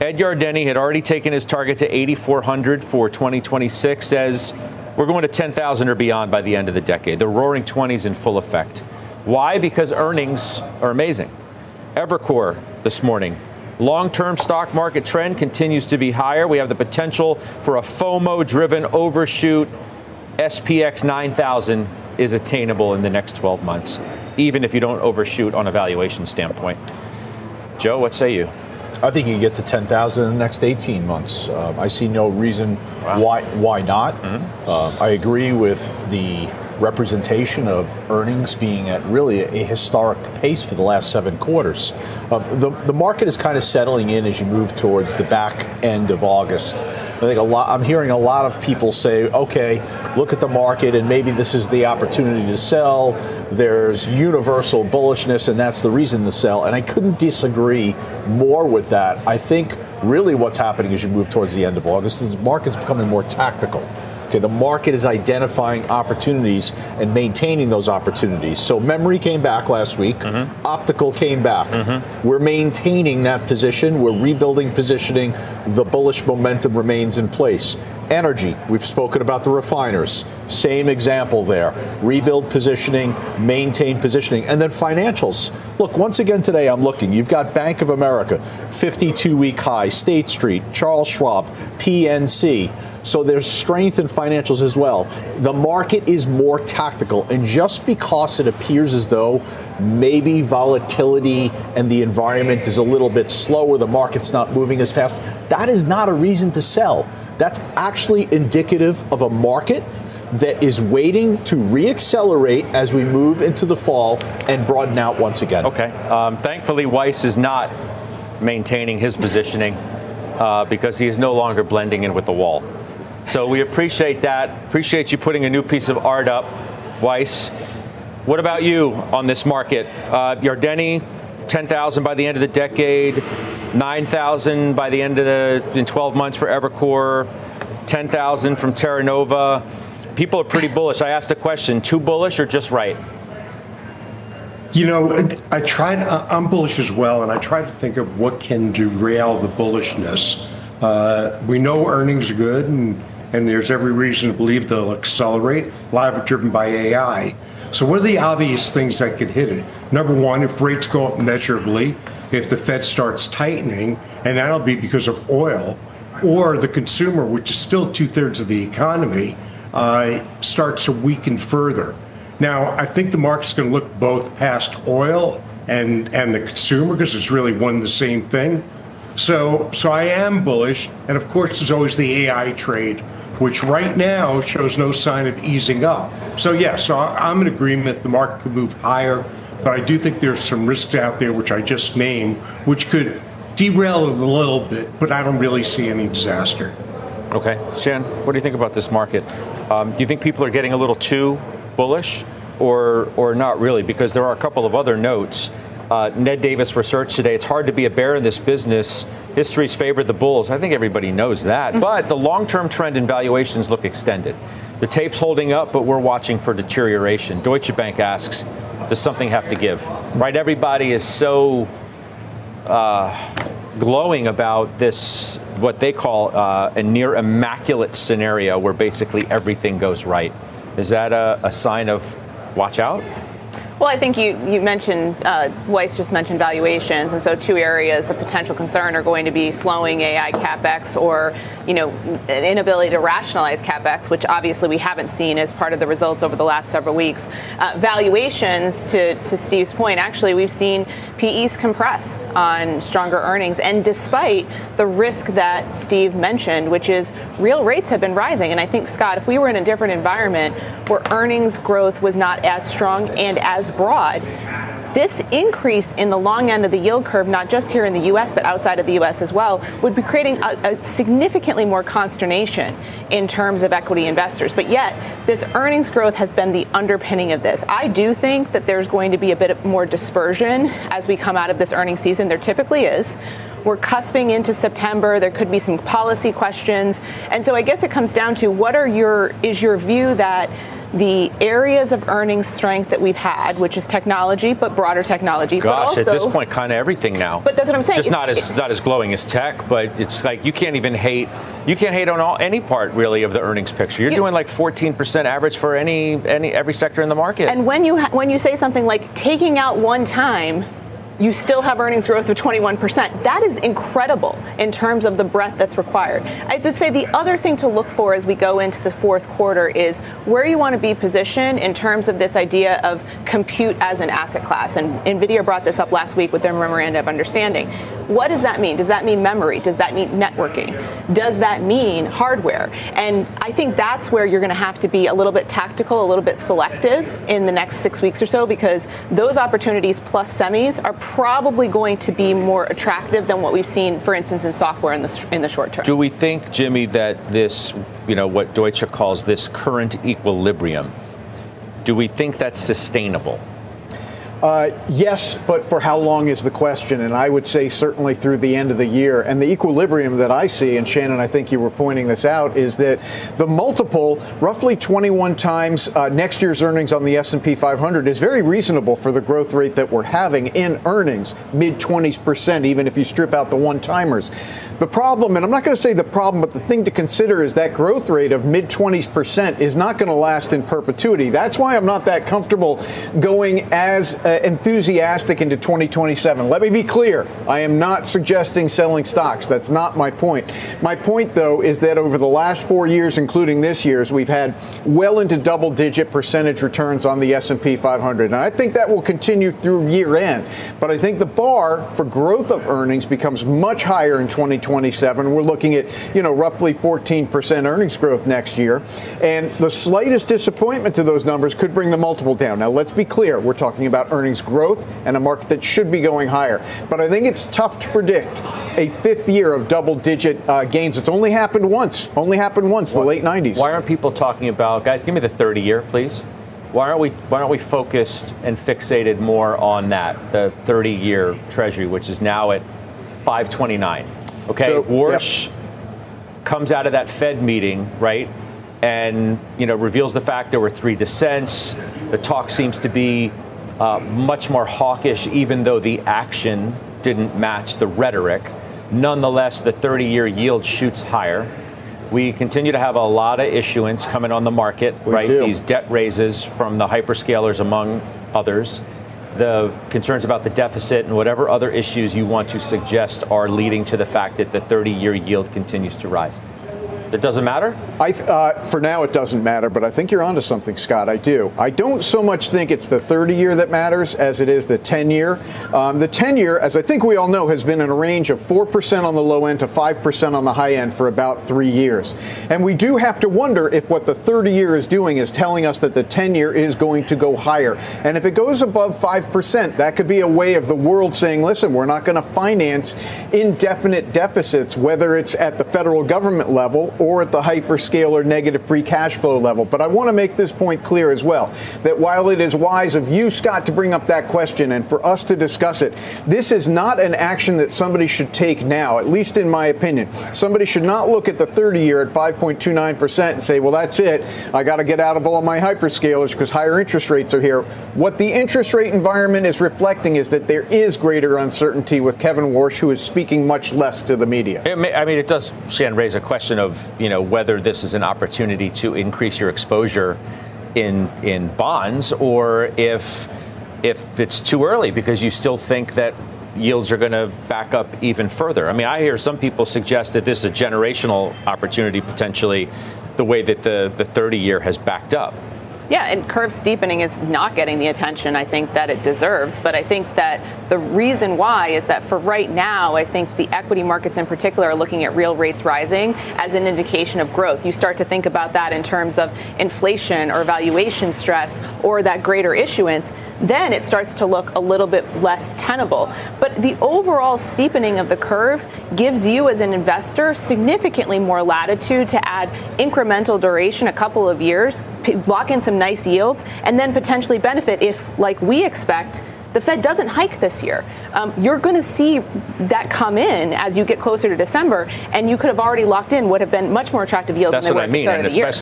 Ed Yardeni had already taken his target to 8,400 for 2026, says we're going to 10,000 or beyond by the end of the decade. The roaring 20s in full effect. Why? Because earnings are amazing. Ebercour this morning. Long-term stock market trend continues to be higher. We have the potential for a FOMO-driven overshoot. SPX 9,000 is attainable in the next 12 months, even if you don't overshoot on a valuation standpoint. Joe, what say you? I think you can get to 10,000 in the next 18 months. I see no reason why not. I agree with the representation of earnings being at really a historic pace for the last 7 quarters. The market is kind of settling in as you move towards the back end of August. I think I'm hearing a lot of people say, okay, look at the market and maybe this is the opportunity to sell. There's universal bullishness and that's the reason to sell. And I couldn't disagree more with that. I think really what's happening as you move towards the end of August is the market's becoming more tactical. Okay, the market is identifying opportunities and maintaining those opportunities. So memory came back last week. Optical came back. We're maintaining that position. We're rebuilding positioning. The bullish momentum remains in place. Energy, we've spoken about the refiners. Same example there. Rebuild positioning, maintain positioning. And then financials. Look, once again today I'm looking. You've got Bank of America, 52-week high, State Street, Charles Schwab, PNC. So there's strength in financials as well. The market is more tactical. And just because it appears as though maybe volatility and the environment is a little bit slower, the market's not moving as fast, that is not a reason to sell. That's actually indicative of a market that is waiting to reaccelerate as we move into the fall and broaden out once again. Okay. Thankfully, Weiss is not maintaining his positioning because he is no longer blending in with the wall. So we appreciate that. Appreciate you putting a new piece of art up, Weiss. What about you on this market? Yardeni, 10,000 by the end of the decade, 9,000 by the end of in 12 months for Ebercour, 10,000 from Terranova. People are pretty bullish. I asked the question, too bullish or just right? You know, I'm bullish as well, and I tried to think of what can derail the bullishness. We know earnings are good, and there's every reason to believe they'll accelerate. A lot of it driven by AI. So what are the obvious things that could hit it? Number one, if rates go up measurably, if the Fed starts tightening, and that'll be because of oil, or the consumer, which is still 2/3 of the economy, starts to weaken further. Now, I think the market's going to look both past oil and the consumer because it's really one and the same thing. So I am bullish. And of course, there's always the AI trade, which right now shows no sign of easing up. So I'm in agreement. The market could move higher, but I do think there's some risks out there, which I just named, which could derail it a little bit, but I don't really see any disaster. Okay. Shan, what do you think about this market? Do you think people are getting a little too bullish or not really? Because there are a couple of other notes. Ned Davis research today, it's hard to be a bear in this business. History's favored the bulls. I think everybody knows that. But the long-term trend in valuations look extended. The tape's holding up, but we're watching for deterioration. Deutsche Bank asks, does something have to give? Right? Everybody is so glowing about this, what they call a near immaculate scenario where basically everything goes right. Is that a sign of watch out? Well, I think you mentioned, Weiss just mentioned valuations, and so two areas of potential concern are going to be slowing AI CapEx or, an inability to rationalize CapEx, which obviously we haven't seen as part of the results over the last several weeks. Valuations, to Steve's point, actually we've seen PEs compress on stronger earnings, and despite the risk that Steve mentioned, which is real rates have been rising. And I think, Scott, if we were in a different environment where earnings growth was not as strong and as broad, this increase in the long end of the yield curve, not just here in the U.S., but outside of the U.S. as well, would be creating a significantly more consternation in terms of equity investors. But yet, this earnings growth has been the underpinning of this. I do think that there's going to be a bit more dispersion as we come out of this earnings season. There typically is. We're cusping into September. There could be some policy questions. And so I guess it comes down to is your view that the areas of earnings strength that we've had, which is technology, but broader technology. Gosh, but also, at this point, kind of everything now. But that's what I'm saying. Just not as glowing as tech, but it's like you can't hate on any part really of the earnings picture. You're doing like 14% average for every sector in the market. And when you say something like taking out one time, you still have earnings growth of 21%. That is incredible in terms of the breadth that's required. I would say the other thing to look for as we go into the fourth quarter is where you want to be positioned in terms of this idea of compute as an asset class. And NVIDIA brought this up last week with their memorandum of understanding. What does that mean? Does that mean memory? Does that mean networking? Does that mean hardware? And I think that's where you're going to have to be a little bit tactical, a little bit selective in the next 6 weeks or so, because those opportunities plus semis are probably going to be more attractive than what we've seen, for instance, in software in the short term. Do we think, Jimmy, that this, what Deutsche calls this current equilibrium, do we think that's sustainable? Yes, but for how long is the question? And I would say certainly through the end of the year. And the equilibrium that I see, and Shannon, I think you were pointing this out, is that the multiple, roughly 21 times next year's earnings on the S&P 500 is very reasonable for the growth rate that we're having in earnings, mid-20%, even if you strip out the one-timers. The problem, and I'm not going to say the problem, but the thing to consider is that growth rate of mid-20% is not going to last in perpetuity. That's why I'm not that comfortable going as enthusiastic into 2027. Let me be clear. I am not suggesting selling stocks. That's not my point. My point, though, is that over the last 4 years, including this year's, we've had well into double-digit percentage returns on the S&P 500. And I think that will continue through year end. But I think the bar for growth of earnings becomes much higher in 2027. We're looking at, roughly 14% earnings growth next year. And the slightest disappointment to those numbers could bring the multiple down. Now, let's be clear. We're talking about earnings growth and a market that should be going higher. But I think it's tough to predict a fifth year of double-digit gains. It's only happened once, the late 90s. Why aren't people talking about, guys, give me the 30-year, please. Why aren't we focused and fixated more on that, the 30-year Treasury, which is now at 529? Okay, so, Warsh comes out of that Fed meeting, right, and reveals the fact there were 3 dissents. The talk seems to be much more hawkish, even though the action didn't match the rhetoric. Nonetheless, the 30-year yield shoots higher. We continue to have a lot of issuance coming on the market, right? These debt raises from the hyperscalers, among others. The concerns about the deficit and whatever other issues you want to suggest are leading to the fact that the 30-year yield continues to rise. It doesn't matter? For now, it doesn't matter, but I think you're onto something, Scott. I do. I don't so much think it's the 30-year that matters as it is the 10-year. The 10-year, as I think we all know, has been in a range of 4% on the low end to 5% on the high end for about 3 years. And we do have to wonder if what the 30-year is doing is telling us that the 10-year is going to go higher. And if it goes above 5%, that could be a way of the world saying, listen, we're not going to finance indefinite deficits, whether it's at the federal government level or at the hyperscaler negative free cash flow level. But I want to make this point clear as well, that while it is wise of you, Scott, to bring up that question and for us to discuss it, this is not an action that somebody should take now, at least in my opinion. Somebody should not look at the 30-year at 5.29% and say, well, that's it. I got to get out of all my hyperscalers because higher interest rates are here. What the interest rate environment is reflecting is that there is greater uncertainty with Kevin Warsh, who is speaking much less to the media. It does, Shan, raise a question of, whether this is an opportunity to increase your exposure in bonds, or if it's too early because you still think that yields are going to back up even further. I hear some people suggest that this is a generational opportunity, potentially, the way that the 30-year has backed up. Yeah, and curve steepening is not getting the attention I think that it deserves. But I think that the reason why is that for right now, I think the equity markets in particular are looking at real rates rising as an indication of growth. You start to think about that in terms of inflation or valuation stress or that greater issuance, then it starts to look a little bit less tenable. But the overall steepening of the curve gives you as an investor significantly more latitude to add incremental duration, a couple of years, lock in some nice yields, and then potentially benefit if, like we expect, the Fed doesn't hike this year. You're going to see that come in as you get closer to December, and you could have already locked in what have been much more attractive yields than they were at the start of the year.